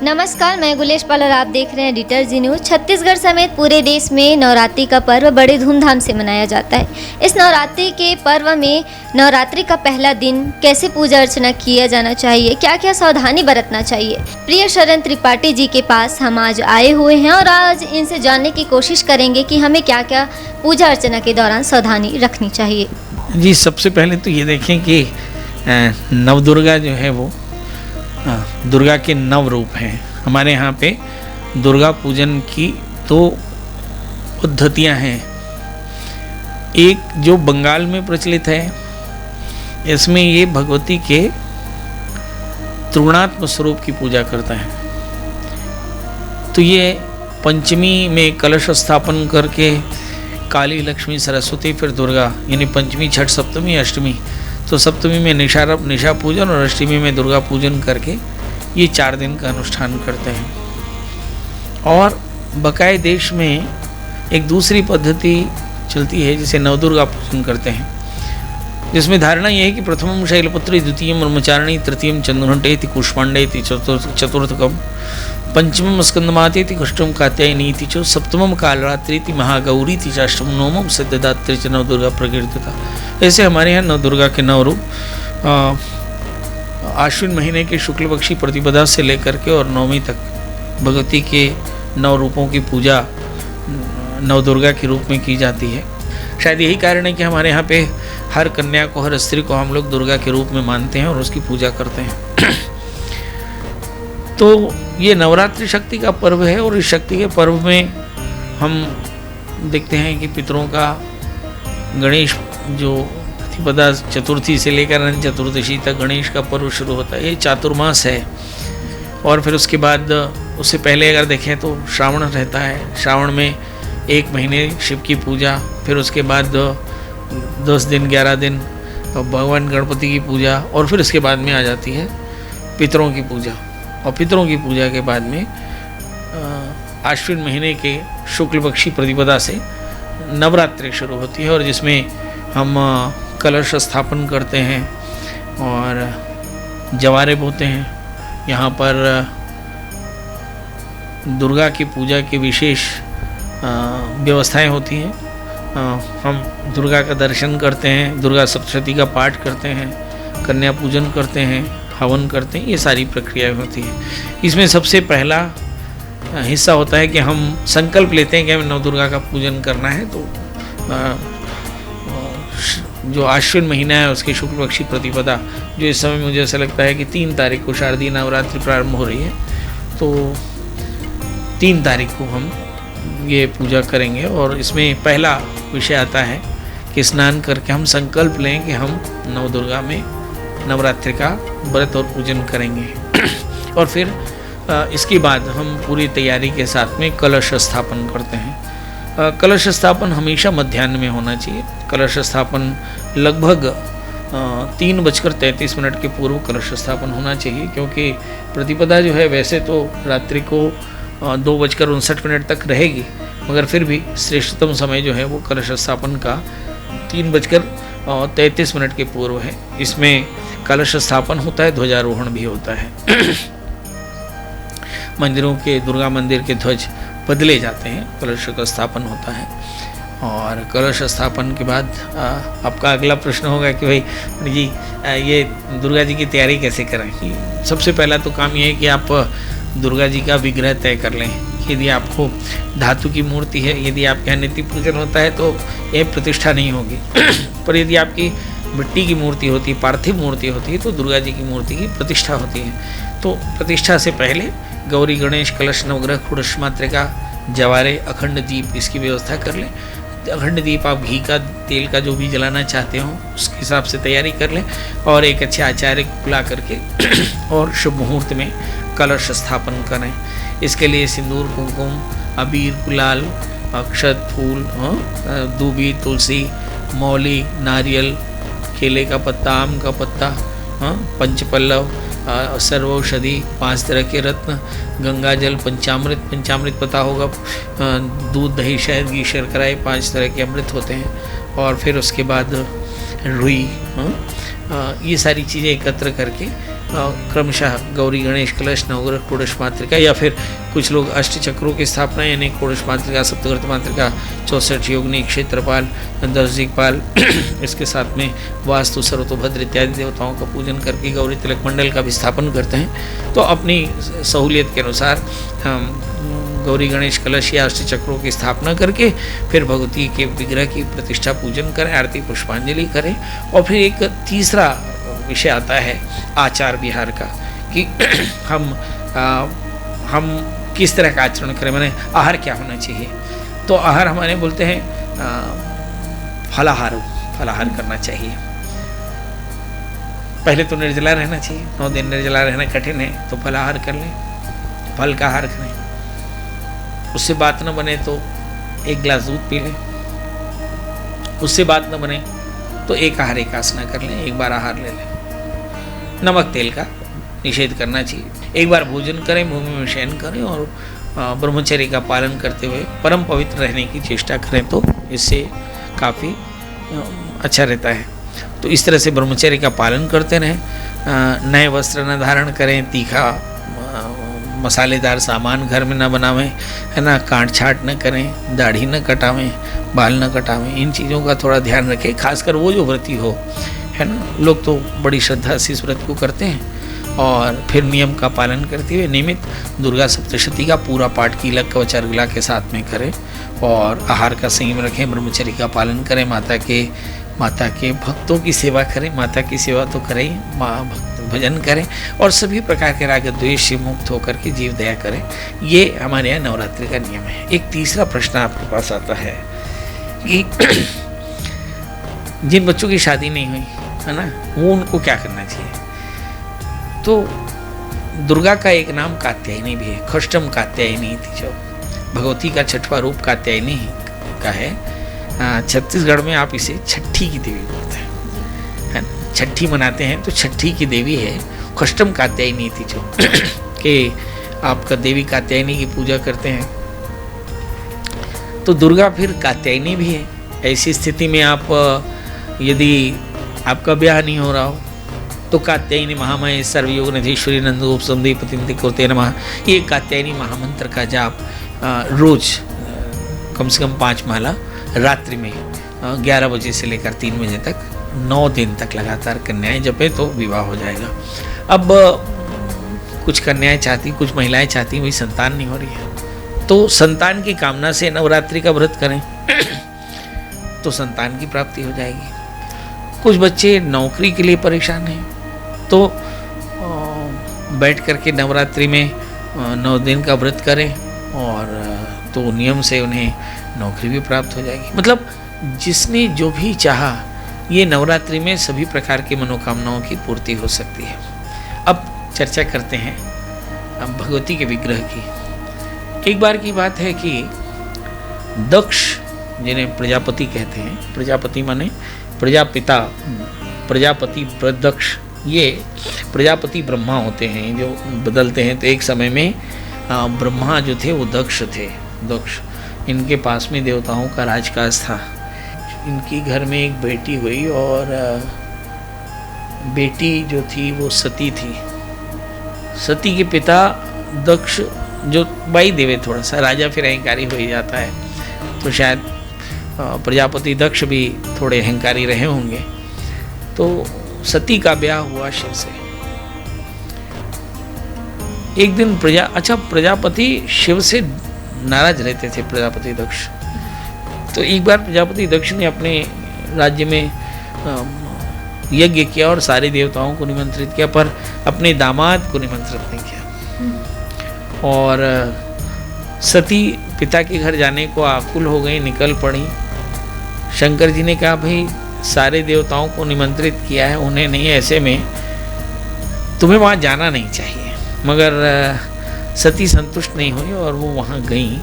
नमस्कार, मैं गुलेश पाल और आप देख रहे हैं एडिटर जी न्यूज़। छत्तीसगढ़ समेत पूरे देश में नवरात्रि का पर्व बड़े धूमधाम से मनाया जाता है। इस नवरात्रि के पर्व में नवरात्रि का पहला दिन कैसे पूजा अर्चना किया जाना चाहिए, क्या क्या सावधानी बरतना चाहिए, प्रिय शरण त्रिपाठी जी के पास हम आज आए हुए हैं और आज इनसे जानने की कोशिश करेंगे कि हमें क्या क्या पूजा अर्चना के दौरान सावधानी रखनी चाहिए। जी, सबसे पहले तो ये देखें कि नवदुर्गा जो है वो दुर्गा के नव रूप हैं। हमारे यहाँ पे दुर्गा पूजन की दो पद्धतियाँ हैं। एक जो बंगाल में प्रचलित है, इसमें ये भगवती के त्रिगुणात्मक स्वरूप की पूजा करता है। तो ये पंचमी में कलश स्थापन करके काली, लक्ष्मी, सरस्वती, फिर दुर्गा, यानी पंचमी, छठ, सप्तमी, अष्टमी। तो सप्तमी में निशा पूजन और अष्टमी में दुर्गा पूजन करके ये 4 दिन का अनुष्ठान करते हैं। और बकाये देश में एक दूसरी पद्धति चलती है जिसे नवदुर्गा पूजन करते हैं, जिसमें धारणा यह है कि प्रथमम शैलपुत्री, द्वितीयम ब्रह्मचारिणी, तृतीयम चंद्रघंटेति कुष्मांडेति, चतुर्थकम पंचमम स्कंदमातेति, षष्ठम कात्यायनीति च, सप्तमम कालरात्रिति, महागौरीति च, अष्टम नवमम सिद्धदात्री च नवदुर्गा प्रकीर्तिता। ऐसे हमारे यहाँ नवदुर्गा के 9 रूप आश्विन महीने के शुक्ल पक्षी प्रतिपदा से लेकर के और नवमी तक भगवती के 9 रूपों की पूजा नवदुर्गा के रूप में की जाती है। शायद यही कारण है कि हमारे यहाँ पे हर कन्या को, हर स्त्री को हम लोग दुर्गा के रूप में मानते हैं और उसकी पूजा करते हैं। तो ये नवरात्रि शक्ति का पर्व है और इस शक्ति के पर्व में हम देखते हैं कि पितरों का गणेश जो प्रतिपदा चतुर्थी से लेकर अनंत चतुर्दशी तक गणेश का पर्व शुरू होता है। ये चातुर्मास है। और फिर उसके बाद उससे पहले अगर देखें तो श्रावण रहता है। श्रावण में 1 महीने शिव की पूजा, फिर उसके बाद 10 दिन 11 दिन भगवान गणपति की पूजा, और फिर उसके बाद में आ जाती है पितरों की पूजा। और पितरों की पूजा के बाद में आश्विन महीने के शुक्ल पक्षी प्रतिपदा से नवरात्रि शुरू होती है, और जिसमें हम कलश स्थापन करते हैं और जवारे बोते हैं। यहाँ पर दुर्गा की पूजा की विशेष व्यवस्थाएं होती हैं। हम दुर्गा का दर्शन करते हैं, दुर्गा सप्तशती का पाठ करते हैं, कन्या पूजन करते हैं, हवन करते हैं। ये सारी प्रक्रियाएं होती हैं। इसमें सबसे पहला हिस्सा होता है कि हम संकल्प लेते हैं कि हमें नवदुर्गा का पूजन करना है। तो जो आश्विन महीना है उसकी शुक्ल पक्षी प्रतिपदा, जो इस समय मुझे ऐसा लगता है कि 3 तारीख को शारदीय नवरात्रि प्रारंभ हो रही है, तो 3 तारीख को हम ये पूजा करेंगे। और इसमें पहला विषय आता है कि स्नान करके हम संकल्प लें कि हम नवदुर्गा में नवरात्रि का व्रत और पूजन करेंगे। और फिर इसके बाद हम पूरी तैयारी के साथ में कलश स्थापन करते हैं। कलश स्थापन हमेशा मध्याह्न में होना चाहिए। कलश स्थापन लगभग 3:33 के पूर्व कलश स्थापन होना चाहिए, क्योंकि प्रतिपदा जो है वैसे तो रात्रि को 2:59 तक रहेगी, मगर फिर भी श्रेष्ठतम समय जो है वो कलश स्थापन का 3:33 के पूर्व है। इसमें कलश स्थापन होता है, ध्वजारोहण भी होता है। मंदिरों के, दुर्गा मंदिर के ध्वज बदले जाते हैं, कलश का स्थापन होता है। और कलश स्थापन के बाद आपका अगला प्रश्न होगा कि भाई जी ये दुर्गा जी की तैयारी कैसे करें। सबसे पहला तो काम ये है कि आप दुर्गा जी का विग्रह तय कर लें। यदि आपको धातु की मूर्ति है, यदि आपके यहाँ नित्य पूजन होता है तो ये प्रतिष्ठा नहीं होगी। पर यदि आपकी मिट्टी की मूर्ति होती है, पार्थिव मूर्ति होती है, तो दुर्गा जी की मूर्ति की प्रतिष्ठा होती है। तो प्रतिष्ठा से पहले गौरी, गणेश, कलश, नवग्रह, खुड़श मातृका, जवारे, अखंड दीप, इसकी व्यवस्था कर लें। अखंड दीप आप घी का, तेल का जो भी जलाना चाहते हो उसके हिसाब से तैयारी कर लें, और एक अच्छे आचार्य को बुला करके और शुभ मुहूर्त में कलश स्थापन करें। इसके लिए सिंदूर, कुमकुम, अबीर, गुलाल, अक्षत, फूल, दूबी, तुलसी, मौली, नारियल, केले का पत्ता, आम का पत्ता, पंचपल्लव, सर्वौषधि, 5 तरह के रत्न, गंगा जल, पंचामृत पता होगा, दूध, दही, शहद, घी, शर्करा, 5 तरह के अमृत होते हैं। और फिर उसके बाद रुई, ये सारी चीज़ें एकत्र करके क्रमशः गौरी गणेश कलश नवग्रह षोडश मातृका, या फिर कुछ लोग अष्ट चक्रों की स्थापना यानी षोडश मातृका, सप्तग्रत मातृका, 64 योगिनी, क्षेत्रपाल, 10 दिक्पाल इसके साथ में वास्तु, सर्वतोभद्र इत्यादि देवताओं का पूजन करके गौरी तिलक मंडल का भी स्थापन करते हैं। तो अपनी सहूलियत के अनुसार हम गौरी गणेश कलश या अष्ट चक्रों की स्थापना करके फिर भगवती के विग्रह की प्रतिष्ठा पूजन करें, आरती पुष्पांजलि करें। और फिर एक तीसरा विषय आता है आचार विहार का कि हम किस तरह का आचरण करें, माने आहार क्या होना चाहिए। तो आहार हमारे बोलते हैं फलाहार करना चाहिए। पहले तो निर्जला रहना चाहिए, 9 दिन निर्जला रहना कठिन है, तो फलाहार कर लें, फल का आहार करें। उससे बात न बने तो 1 गिलास दूध पी लें, उससे बात न बने तो एक आहार एक आसना कर लें, एक बार आहार ले लें। नमक तेल का निषेध करना चाहिए। एक बार भोजन करें, भूमि में शयन करें और ब्रह्मचर्य का पालन करते हुए परम पवित्र रहने की चेष्टा करें, तो इससे काफ़ी अच्छा रहता है। तो इस तरह से ब्रह्मचर्य का पालन करते रहें। नए वस्त्र न धारण करें, तीखा मसालेदार सामान घर में न बनावें, है ना, काट छाट न करें, दाढ़ी न कटावें, बाल न कटावें। इन चीज़ों का थोड़ा ध्यान रखें, खासकर वो जो व्रती हो, है ना। लोग तो बड़ी श्रद्धा से इस व्रत को करते हैं और फिर नियम का पालन करते हुए नियमित दुर्गा सप्तशती का पूरा पाठ कीलक कवच अर्गला के साथ में करें और आहार का संयम रखें, ब्रह्मचर्य का पालन करें, माता के भक्तों की सेवा करें। माता की सेवा तो करें ही, भजन करें और सभी प्रकार के राग द्वेष से मुक्त होकर के जीव दया करें। ये हमारे यहाँ नवरात्रि का नियम है। एक तीसरा प्रश्न आपके पास आता है कि जिन बच्चों की शादी नहीं हुई, है ना, वो उनको क्या करना चाहिए। तो दुर्गा का एक नाम कात्यायनी भी है, खष्टम कात्यायनी थी, जो भगवती का 6वां रूप कात्यायनी का है। छत्तीसगढ़ में आप इसे छठी की देवी बोलते हैं, छठी मनाते हैं तो छठी की देवी है, खष्टम कात्यायनी थी, जो कि आपका देवी कात्यायनी की पूजा करते हैं। तो दुर्गा फिर कात्यायनी भी है। ऐसी स्थिति में आप यदि आपका ब्याह नहीं हो रहा हो तो कात्यायनी महामय सर्वयोग नधीश्वरी नंदोप संदीपति कोते नमः, ये कात्यायनी महामंत्र का जाप रोज कम से कम 5 माला रात्रि में 11 बजे से लेकर 3 बजे तक 9 दिन तक लगातार कन्याएं जपे तो विवाह हो जाएगा। अब कुछ कन्याएं चाहती, कुछ महिलाएं चाहती वही संतान नहीं हो रही है, तो संतान की कामना से नवरात्रि का व्रत करें तो संतान की प्राप्ति हो जाएगी। कुछ बच्चे नौकरी के लिए परेशान हैं तो बैठ करके नवरात्रि में 9 दिन का व्रत करें और तो नियम से उन्हें नौकरी भी प्राप्त हो जाएगी। मतलब जिसने जो भी चाहा, ये नवरात्रि में सभी प्रकार की मनोकामनाओं की पूर्ति हो सकती है। अब चर्चा करते हैं भगवती के विग्रह की। एक बार की बात है कि दक्ष, जिन्हें प्रजापति कहते हैं, प्रजापति माने प्रजापिता, प्रजापति प्रदक्ष, ये प्रजापति ब्रह्मा होते हैं जो बदलते हैं। तो एक समय में ब्रह्मा जो थे वो दक्ष थे। दक्ष, इनके पास में देवताओं का राजकाज था। इनकी घर में एक बेटी हुई और बेटी जो थी वो सती थी। सती के पिता दक्ष जो बाई देवे, थोड़ा सा राजा फिर अहंकारी हो ही जाता है, तो शायद प्रजापति दक्ष भी थोड़े अहंकारी रहे होंगे। तो सती का ब्याह हुआ शिव से। एक दिन प्रजापति शिव से नाराज रहते थे, प्रजापति दक्ष। तो एक बार प्रजापति दक्ष ने अपने राज्य में यज्ञ किया और सारे देवताओं को निमंत्रित किया, पर अपने दामाद को निमंत्रित नहीं किया। और सती पिता के घर जाने को आकुल हो गई, निकल पड़ी। शंकर जी ने कहा, भाई सारे देवताओं को निमंत्रित किया है, उन्हें नहीं, ऐसे में तुम्हें वहाँ जाना नहीं चाहिए। मगर सती संतुष्ट नहीं हुई और वो वहाँ गई।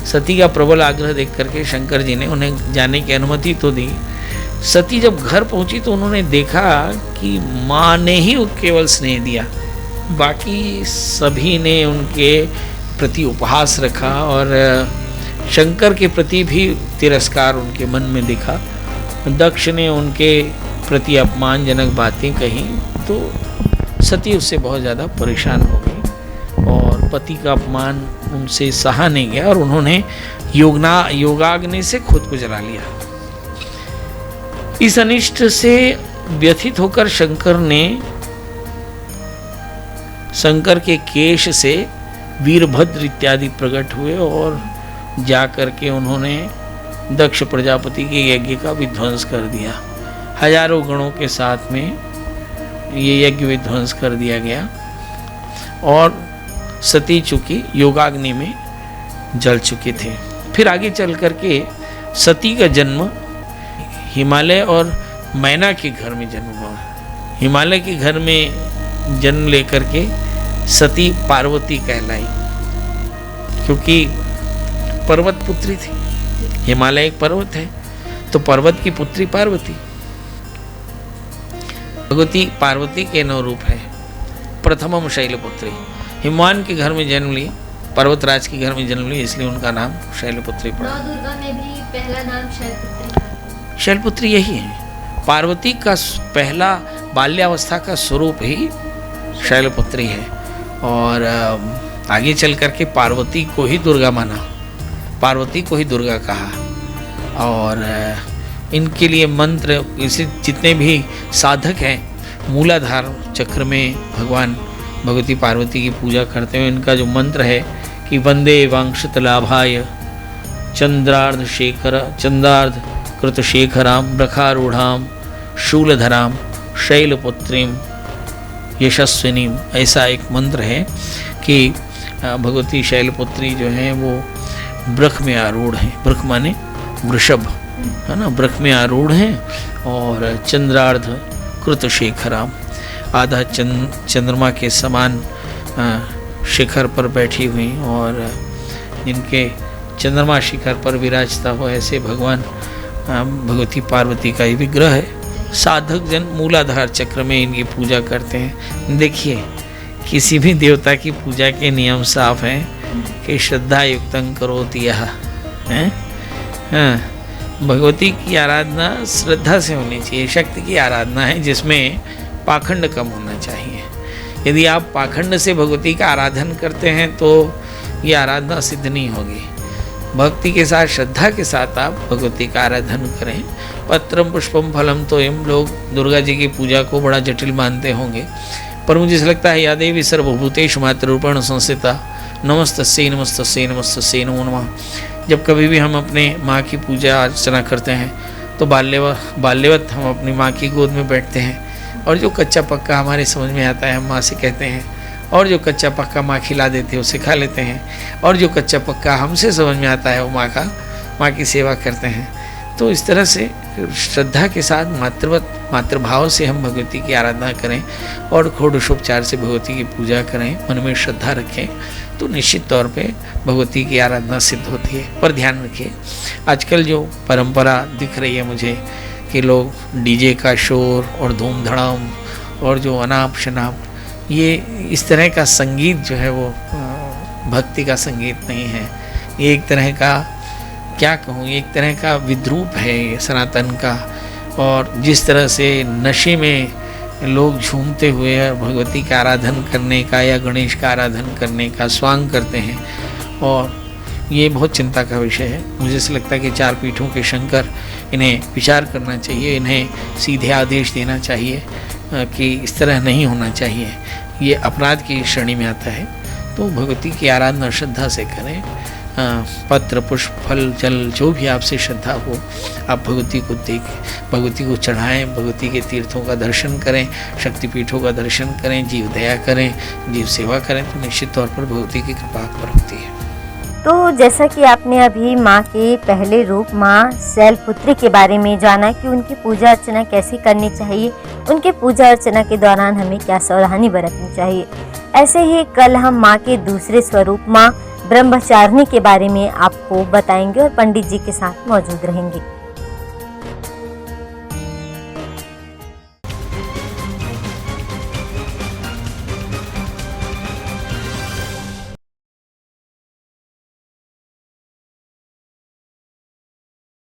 सती का प्रबल आग्रह देख करके शंकर जी ने उन्हें जाने की अनुमति तो दी। सती जब घर पहुंची तो उन्होंने देखा कि माँ ने ही केवल स्नेह दिया, बाकी सभी ने उनके प्रति उपहास रखा और शंकर के प्रति भी तिरस्कार उनके मन में दिखा। दक्ष ने उनके प्रति अपमानजनक बातें कही तो सती उससे बहुत ज़्यादा परेशान हो गई और पति का अपमान उनसे सहा नहीं गया और उन्होंने योगाग्नि से खुद को जला लिया। इस अनिष्ट से व्यथित होकर शंकर के केश से वीरभद्र इत्यादि प्रकट हुए और जाकर के उन्होंने दक्ष प्रजापति के यज्ञ का विध्वंस कर दिया। हजारों गणों के साथ में ये यज्ञ विध्वंस कर दिया गया और सती चूंकि योगाग्नि में जल चुके थे। फिर आगे चल करके सती का जन्म हिमालय और मैना के घर में जन्म हुआ। हिमालय के घर में जन्म लेकर के सती पार्वती कहलाई, क्योंकि पर्वत पुत्री थी। हिमालय एक पर्वत है, तो पर्वत की पुत्री पार्वती। भगवती पार्वती के 9 रूप है। प्रथमम शैलपुत्री, हिमवान के घर में जन्म ली, पर्वतराज के घर में जन्म ली, इसलिए उनका नाम शैलपुत्री पड़ा। दुर्गा में भी पहला नाम शैलपुत्री। शैलपुत्री यही है। पार्वती का पहला बाल्यावस्था का स्वरूप ही शैलपुत्री है और आगे चल करके पार्वती को ही दुर्गा माना, पार्वती को ही दुर्गा कहा। और इनके लिए मंत्र, इसे जितने भी साधक हैं मूलाधार चक्र में भगवान भगवती पार्वती की पूजा करते हैं, इनका जो मंत्र है कि वंदे वांक्षत लाभाय चंद्रार्ध कृत शेखराम रखारूढ़ाम शूलधराम शैलपुत्रीम यशस्विनीम, ऐसा एक मंत्र है कि भगवती शैलपुत्री जो है वो वृक्ष में आरूढ़ हैं। वृक्ष माने वृषभ है ना, वृक्ष में आरूढ़ हैं और चंद्रार्ध कृत शेखराम, आधा चंद्रमा के समान शिखर पर बैठी हुई और जिनके चंद्रमा शिखर पर विराजता हो ऐसे भगवान भगवती पार्वती का ही विग्रह है। साधक जन मूलाधार चक्र में इनकी पूजा करते हैं। देखिए किसी भी देवता की पूजा के नियम साफ हैं कि श्रद्धा युक्तं करोति यः, भगवती की आराधना श्रद्धा से होनी चाहिए। शक्ति की आराधना है जिसमें पाखंड कम होना चाहिए। यदि आप पाखंड से भगवती का आराधन करते हैं तो ये आराधना सिद्ध नहीं होगी। भक्ति के साथ, श्रद्धा के साथ आप भगवती का आराधन करें। पत्रम पुष्पम फलम, तो हम लोग दुर्गा जी की पूजा को बड़ा जटिल मानते होंगे, पर मुझे ऐसा लगता है या देवी सर्वभूतेषु मातृरूपेण संस्थिता नमस्तस्यै नमस्तस्यै नमस्तस्यै नमो नमः। जब कभी भी हम अपने माँ की पूजा अर्चना करते हैं तो बाल्यवत हम अपनी माँ की गोद में बैठते हैं और जो कच्चा पक्का हमारे समझ में आता है हम माँ से कहते हैं, और जो कच्चा पक्का माँ खिला देती है उसे खा लेते हैं, और जो कच्चा पक्का हमसे समझ में आता है वो माँ की सेवा करते हैं। तो इस तरह से श्रद्धा के साथ मातृभाव से हम भगवती की आराधना करें और षोडशोपचार से भगवती की पूजा करें, मन में श्रद्धा रखें, तो निश्चित तौर पे भगवती की आराधना सिद्ध होती है। पर ध्यान रखिए आजकल जो परंपरा दिख रही है मुझे कि लोग डीजे का शोर और धूम धड़ाम और जो अनाप शनाप, ये इस तरह का संगीत जो है वो भक्ति का संगीत नहीं है। ये एक तरह का, क्या कहूँ, एक तरह का विद्रूप है सनातन का। और जिस तरह से नशे में लोग झूमते हुए भगवती का आराधन करने का या गणेश का आराधन करने का स्वांग करते हैं, और ये बहुत चिंता का विषय है। मुझे ऐसा लगता है कि 4 पीठों के शंकर इन्हें विचार करना चाहिए, इन्हें सीधे आदेश देना चाहिए कि इस तरह नहीं होना चाहिए, ये अपराध की श्रेणी में आता है। तो भगवती की आराधना श्रद्धा से करें। पत्र पुष्प फल जल जो भी आपसे श्रद्धा हो आप भगवती को भगवती को चढ़ाएं, भगवती के तीर्थों का दर्शन करें, शक्तिपीठों का दर्शन करें, जीव दया करें, जीव सेवा करें, तो निश्चित तौर पर भगवती की कृपा आप पर होती है। तो जैसा कि आपने अभी माँ के पहले रूप माँ शैलपुत्री के बारे में जाना कि उनकी पूजा अर्चना कैसे करनी चाहिए, उनके पूजा अर्चना के दौरान हमें क्या सावधानी बरतनी चाहिए, ऐसे ही कल हम माँ के दूसरे स्वरूप माँ ब्रह्मचारिणी के बारे में आपको बताएंगे और पंडित जी के साथ मौजूद रहेंगे।